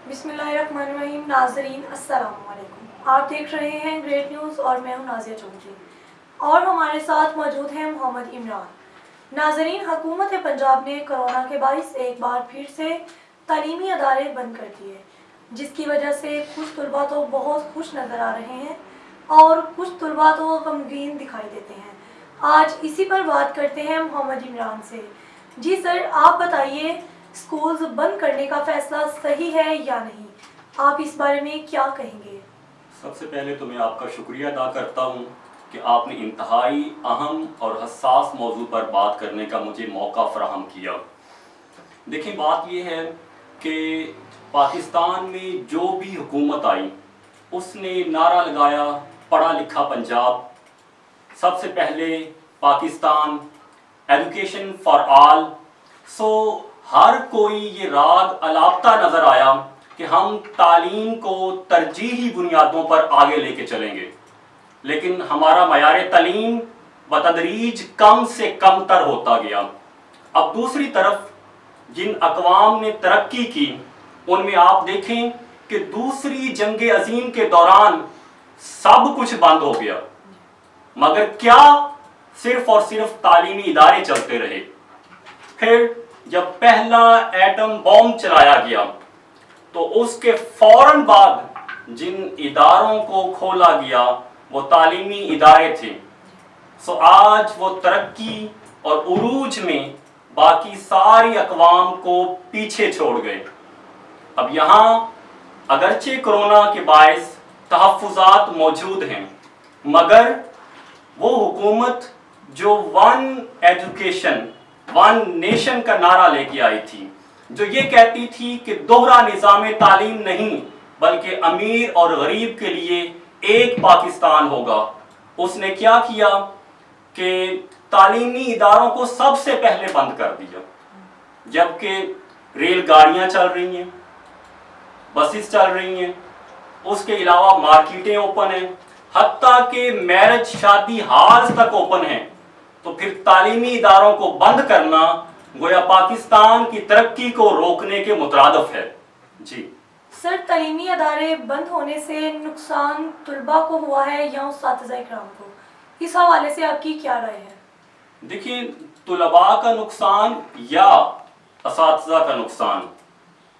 बिस्मिल्लाहिर्रहमानिर्रहीम। नाज़रीन अस्सलाम वालेकुम। आप देख रहे हैं ग्रेट न्यूज़ और मैं हूं नाज़िया चौधरी और हमारे साथ मौजूद हैं मोहम्मद इमरान। नाज़रीन, हुकूमत पंजाब ने कोरोना के बाइस एक बार फिर से तालीमी अदारे बंद कर दिए, जिसकी वजह से कुछ तलबा तो बहुत खुश नज़र आ रहे हैं और कुछ तलबा तो गमगीन दिखाई देते हैं। आज इसी पर बात करते हैं मोहम्मद इमरान से। जी सर, आप बताइए, स्कूल्स बंद करने का फैसला सही है या नहीं? आप इस बारे में क्या कहेंगे? सबसे पहले तो मैं आपका शुक्रिया अदा करता हूँ कि आपने इंतहाई अहम और हसास मौजू पर बात करने का मुझे मौका फराहम किया। देखिए, बात यह है कि पाकिस्तान में जो भी हुकूमत आई उसने नारा लगाया पढ़ा लिखा पंजाब। सबसे पहले पाकिस्तान, एजुकेशन फॉर ऑल। सो हर कोई ये राग अलापता नज़र आया कि हम तालीम को तरजीही बुनियादों पर आगे लेके चलेंगे, लेकिन हमारा मयार तालीम बतदरीज कम से कम तर होता गया। अब दूसरी तरफ जिन अक़वाम ने तरक्की की उनमें आप देखें कि दूसरी जंग अज़ीम के दौरान सब कुछ बंद हो गया, मगर क्या सिर्फ और सिर्फ तालीमी इदारे चलते रहे। फिर जब पहला एटम बॉम्ब चलाया गया तो उसके फौरन बाद जिन इदारों को खोला गया वो तालीमी इदारे थे। सो आज वो तरक्की और उरूज में बाकी सारी अक़वाम को पीछे छोड़ गए। अब यहाँ अगरचे कोरोना के बायस तहफ़्फ़ुज़ात मौजूद हैं, मगर वो हुकूमत जो वन एजुकेशन वन नेशन का नारा लेके आई थी, जो ये कहती थी कि दोहरा निज़ाम तालीम नहीं बल्कि अमीर और गरीब के लिए एक पाकिस्तान होगा, उसने क्या किया कि तालीमी इदारों को सबसे पहले बंद कर दिया। जबकि रेलगाड़ियाँ चल रही हैं, बसेस चल रही हैं, उसके अलावा मार्केटें ओपन हैं, हत्ता कि मैरिज शादी हाल्स तक ओपन हैं। तो फिर तालीमी इदारों को बंद करना गोया पाकिस्तान की तरक्की को रोकने के मुतरादिफ है। जी सर, तालीमी अदारे बंद होने से नुकसान तलबा को हुआ है या उस्ताद-ए इकराम को? इस हवाले से आपकी क्या राय है? देखिए, तलबा का नुकसान या असातिज़ा का नुकसान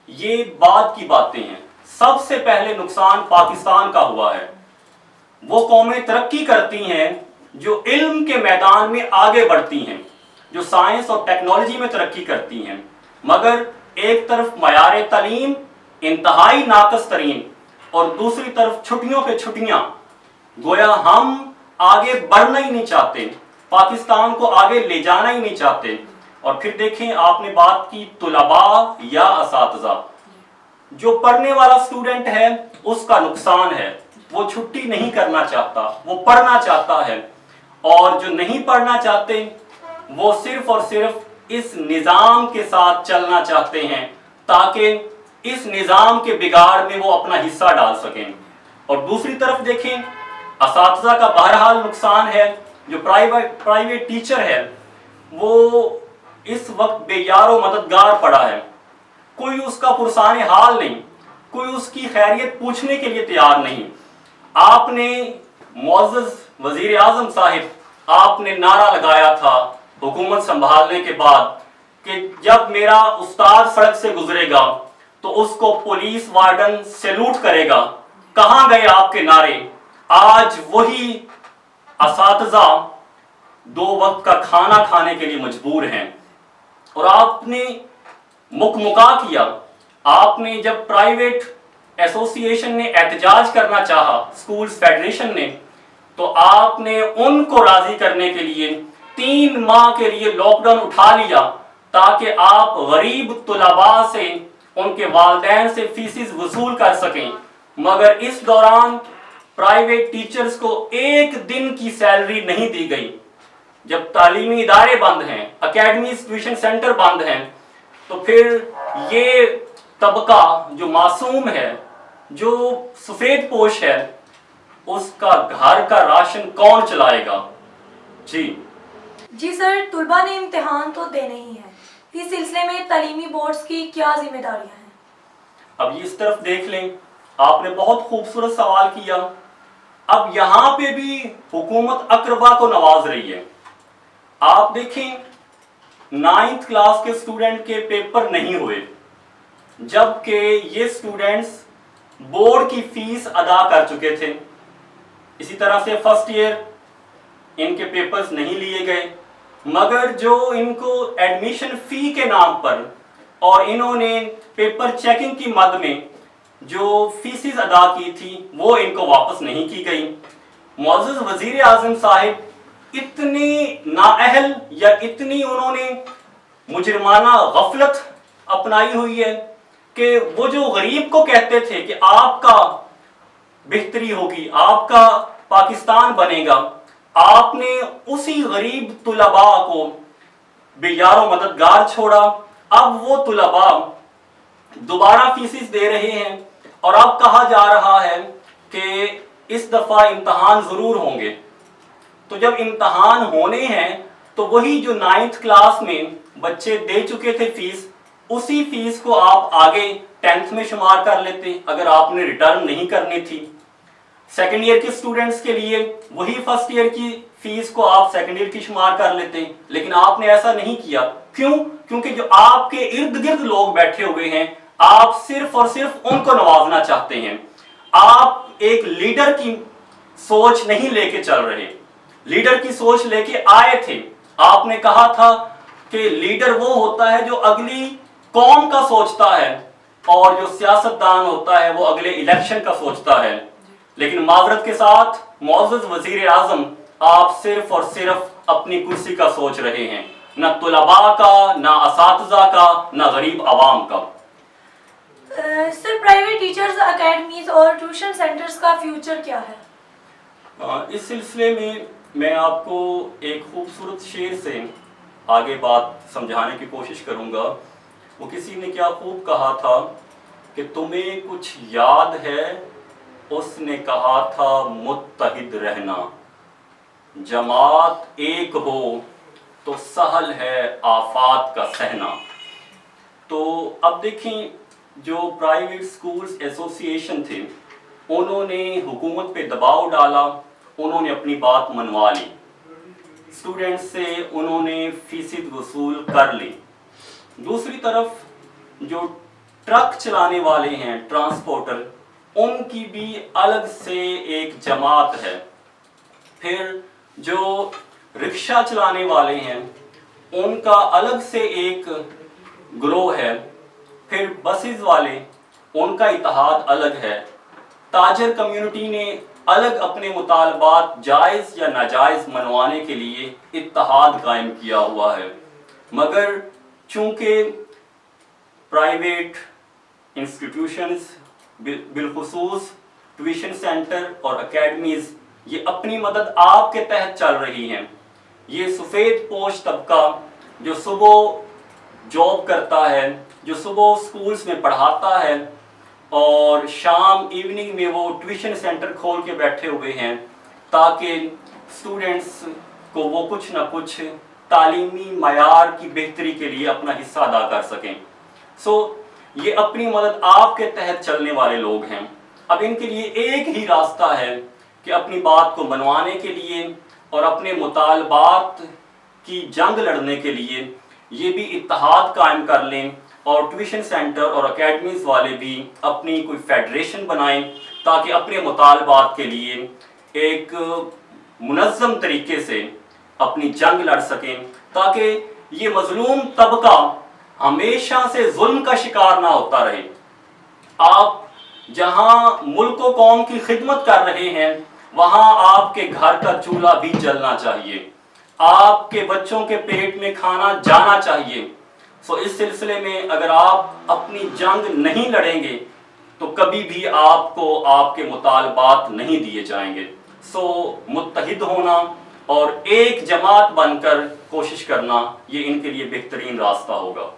ये बाद की बातें हैं। सबसे पहले नुकसान पाकिस्तान का हुआ है। वो कौमें तरक्की करती हैं जो इल्म के मैदान में आगे बढ़ती हैं, जो साइंस और टेक्नोलॉजी में तरक्की करती हैं, मगर एक तरफ मयार तालीम इंतहाई नाकस तरीन और दूसरी तरफ छुट्टियों पे छुट्टियां। गोया हम आगे बढ़ना ही नहीं चाहते, पाकिस्तान को आगे ले जाना ही नहीं चाहते। और फिर देखें, आपने बात की तुलबा या असातिज़ा। जो पढ़ने वाला स्टूडेंट है उसका नुकसान है, वो छुट्टी नहीं करना चाहता, वो पढ़ना चाहता है। और जो नहीं पढ़ना चाहते वो सिर्फ और सिर्फ इस निज़ाम के साथ चलना चाहते हैं ताकि इस निज़ाम के बिगाड़ में वो अपना हिस्सा डाल सकें। और दूसरी तरफ देखें, असातिज़ा का बहरहाल नुकसान है। जो प्राइवेट टीचर है वो इस वक्त बेयारो मददगार पड़ा है, कोई उसका पुरसाने हाल नहीं, कोई उसकी खैरियत पूछने के लिए तैयार नहीं। आपने मुअज़्ज़ज़ वज़ीर आज़म साहिब, आपने नारा लगाया था हुकूमत संभालने के बाद कि जब मेरा उस्ताद सड़क से गुजरेगा तो उसको पुलिस वार्डन सैल्यूट करेगा। कहाँ गए आपके नारे? आज वही असातिज़ा 2 वक्त का खाना खाने के लिए मजबूर हैं। और आपने मुकमुका किया। आपने जब प्राइवेट एसोसिएशन ने एहतजाज करना चाहा, स्कूल्स फेडरेशन ने, तो आपने उनको राजी करने के लिए 3 माह के लिए लॉकडाउन उठा लिया ताकि आप गरीब तुलबा से, उनके वालिदैन से फीसिस वसूल कर सकें। मगर इस दौरान प्राइवेट टीचर्स को 1 दिन की सैलरी नहीं दी गई। जब तालीमी इदारे बंद हैं, अकेडमीज, ट्यूशन सेंटर बंद हैं, तो फिर ये तबका जो मासूम है, जो सफ़ेद पोश है, उसका घर का राशन कौन चलाएगा? जी सर, तुलबा ने इम्तिहान तो देने ही है, اس سلسلے میں تعلیمی بورڈز کی کیا ذمہ داریاں ہیں؟ اب یہ اس طرف دیکھ لیں، آپ نے بہت خوبصورت سوال کیا۔ اب یہاں پہ بھی حکومت اقربا کو نواز رہی ہے۔ آپ دیکھیں 9th کلاس کے اسٹوڈنٹ کے پیپر نہیں ہوئے، جبکہ یہ اسٹوڈنٹس بورڈ کی فیس ادا کر چکے تھے۔ اسی طرح سے فرسٹ ایئر ان کے پیپرز نہیں لیے گئے، مگر جو ان کو ایڈمیشن فی کے نام پر اور انہوں نے پیپر چیکنگ کی مد میں جو فیسز ادا کی تھی وہ ان کو واپس نہیں کی گئی۔ معزز وزیر اعظم صاحب اتنی نااہل یا اتنی انہوں نے مجرمانہ غفلت اپنائی ہوئی ہے کہ وہ جو غریب کو کہتے تھے کہ آپ کا بہتری ہوگی، آپ کا پاکستان بنے گا، آپ نے اسی غریب طلباء کو بے یار و مددگار چھوڑا۔ اب وہ طلباء دوبارہ فیسز دے رہے ہیں اور اب کہا جا رہا ہے کہ اس دفعہ امتحان ضرور ہوں گے۔ تو جب امتحان ہونے ہیں تو وہی جو 9th کلاس میں بچے دے چکے تھے فیس، اسی فیس کو آپ آگے 10th میں شمار کر لیتے اگر آپ نے ریٹرن نہیں کرنی تھی۔ سیکنڈ ایئر کے اسٹوڈنٹس کے لیے وہی فرسٹ ایئر کی فیس کو آپ سیکنڈ ایئر کی شمار کر لیتے، لیکن آپ نے ایسا نہیں کیا۔ کیوں؟ کیونکہ جو آپ کے ارد گرد لوگ بیٹھے ہوئے ہیں، آپ صرف اور صرف ان کو نوازنا چاہتے ہیں۔ آپ ایک لیڈر کی سوچ نہیں لے کے چل رہے، لیڈر کی سوچ لے کے آئے تھے۔ آپ نے کہا تھا کہ لیڈر وہ ہوتا ہے جو اگلی قوم کا سوچتا ہے اور جو سیاستدان ہوتا ہے وہ اگلے الیکشن کا سوچتا ہے۔ لیکن معذرت کے ساتھ معزز وزیر اعظم، آپ صرف اور صرف اپنی کرسی کا سوچ رہے ہیں، نہ طلباء کا، نہ اساتذہ کا، نہ غریب عوام کا۔ سر، پرائیویٹ ٹیچرز اکیڈمیز اور ٹیوشن سینٹرز کا فیوچر کیا ہے؟ اس سلسلے میں آپ کو ایک خوبصورت شعر سے آگے بات سمجھانے کی کوشش کروں گا۔ وہ کسی نے کیا خوب کہا تھا کہ تمہیں کچھ یاد ہے، اس نے کہا تھا متحد رہنا، جماعت ایک ہو تو سہل ہے آفات کا سہنا۔ تو اب دیکھیں، جو پرائیویٹ سکولز ایسوسی ایشن تھے انہوں نے حکومت پہ دباؤ ڈالا، انہوں نے اپنی بات منوا لی، اسٹوڈنٹ سے انہوں نے فیسد وصول کر لی۔ دوسری طرف جو ٹرک چلانے والے ہیں، ٹرانسپورٹر، ان کی بھی الگ سے ایک جماعت ہے۔ پھر جو رکشہ چلانے والے ہیں ان کا الگ سے ایک گروہ ہے۔ پھر بسز والے، ان کا اتحاد الگ ہے۔ تاجر کمیونٹی نے الگ اپنے مطالبات جائز یا ناجائز منوانے کے لیے اتحاد قائم کیا ہوا ہے۔ مگر چونکہ پرائیویٹ انسٹیٹیوشنز، بالخصوص ٹیوشن سینٹر اور اکیڈمیز، یہ اپنی مدد آپ کے تحت چل رہی ہیں۔ یہ سفید پوش طبقہ جو صبح جاب کرتا ہے، جو صبح سکولز میں پڑھاتا ہے اور شام ایوننگ میں وہ ٹیوشن سینٹر کھول کے بیٹھے ہوئے ہیں تاکہ اسٹوڈنٹس کو وہ کچھ نہ کچھ تعلیمی معیار کی بہتری کے لیے اپنا حصہ ادا کر سکیں۔ یہ اپنی مدد آپ کے تحت چلنے والے لوگ ہیں۔ اب ان کے لیے ایک ہی راستہ ہے کہ اپنی بات کو منوانے کے لیے اور اپنے مطالبات کی جنگ لڑنے کے لیے یہ بھی اتحاد قائم کر لیں، اور ٹیوشن سینٹر اور اکیڈمیز والے بھی اپنی کوئی فیڈریشن بنائیں تاکہ اپنے مطالبات کے لیے ایک منظم طریقے سے اپنی جنگ لڑ سکیں، تاکہ یہ مظلوم طبقہ ہمیشہ سے ظلم کا شکار نہ ہوتا رہے۔ آپ جہاں ملک و قوم کی خدمت کر رہے ہیں وہاں آپ کے گھر کا چولہا بھی جلنا چاہیے، آپ کے بچوں کے پیٹ میں کھانا جانا چاہیے۔ اس سلسلے میں اگر آپ اپنی جنگ نہیں لڑیں گے تو کبھی بھی آپ کو آپ کے مطالبات نہیں دیے جائیں گے۔ متحد ہونا اور ایک جماعت بن کر کوشش کرنا، یہ ان کے لیے بہترین راستہ ہوگا۔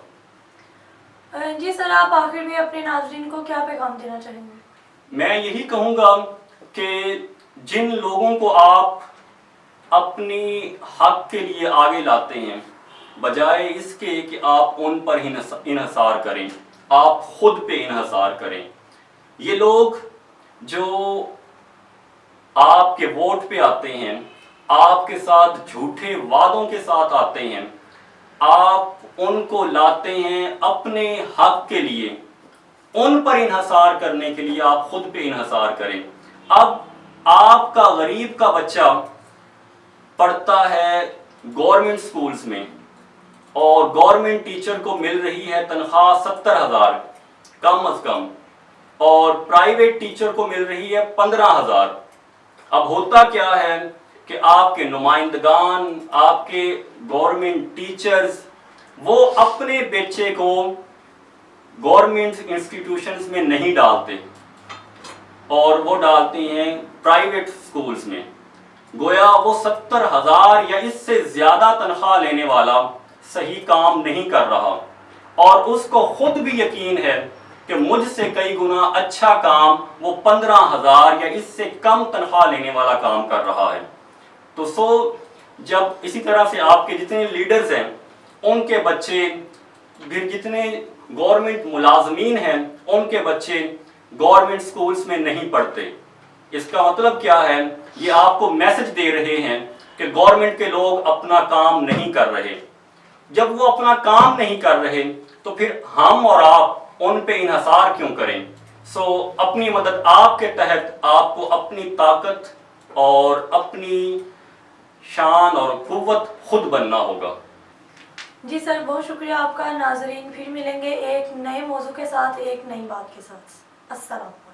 جی سر، آپ آخر میں اپنے ناظرین کو کیا پیغام دینا چاہیں گے؟ میں یہی کہوں گا کہ جن لوگوں کو آپ اپنی حق کے لیے آگے لاتے ہیں، बजाय इसके कि आप उन पर इन्हसार करें, आप खुद पे इन्हसार करें। ये लोग जो आपके वोट पे आते हैं, आपके साथ झूठे वादों के साथ आते हैं, आप उनको लाते हैं अपने हक के लिए, उन पर इन्हसार करने के लिए आप खुद पे इन्हसार करें। अब आपका गरीब का बच्चा पढ़ता है गवर्नमेंट स्कूल्स में और गवर्नमेंट टीचर को मिल रही है तनख्वाह 70,000 कम अज कम, और प्राइवेट टीचर को मिल रही है 15,000। अब होता क्या है कि आपके नुमाइंदगान, आपके गवर्नमेंट टीचर्स, वो अपने बच्चे को गवर्नमेंट इंस्टीट्यूशंस में नहीं डालते और वो डालते हैं प्राइवेट स्कूल्स में। गोया वो 70,000 या इससे ज़्यादा तनख्वाह लेने वाला सही काम नहीं कर रहा, और उसको खुद भी यकीन है कि मुझसे कई गुना अच्छा काम वो 15,000 या इससे कम तनख्वाह लेने वाला काम कर रहा है। तो जब इसी तरह से आपके जितने लीडर्स हैं उनके बच्चे, फिर जितने गवर्नमेंट मुलाजमीन हैं उनके बच्चे गवर्नमेंट स्कूल्स में नहीं पढ़ते, इसका मतलब क्या है? ये आपको मैसेज दे रहे हैं कि गवर्नमेंट के लोग अपना काम नहीं कर रहे। जब वो अपना काम नहीं कर रहे तो फिर हम और आप उन पे इन्हसार क्यों करें? अपनी मदद आपके तहत आपको अपनी ताकत और अपनी शान और कुव्वत खुद बनना होगा। जी सर, बहुत शुक्रिया आपका। नाजरीन, फिर मिलेंगे एक नए मौजू के साथ, एक नई बात के साथ। अस्सलाम।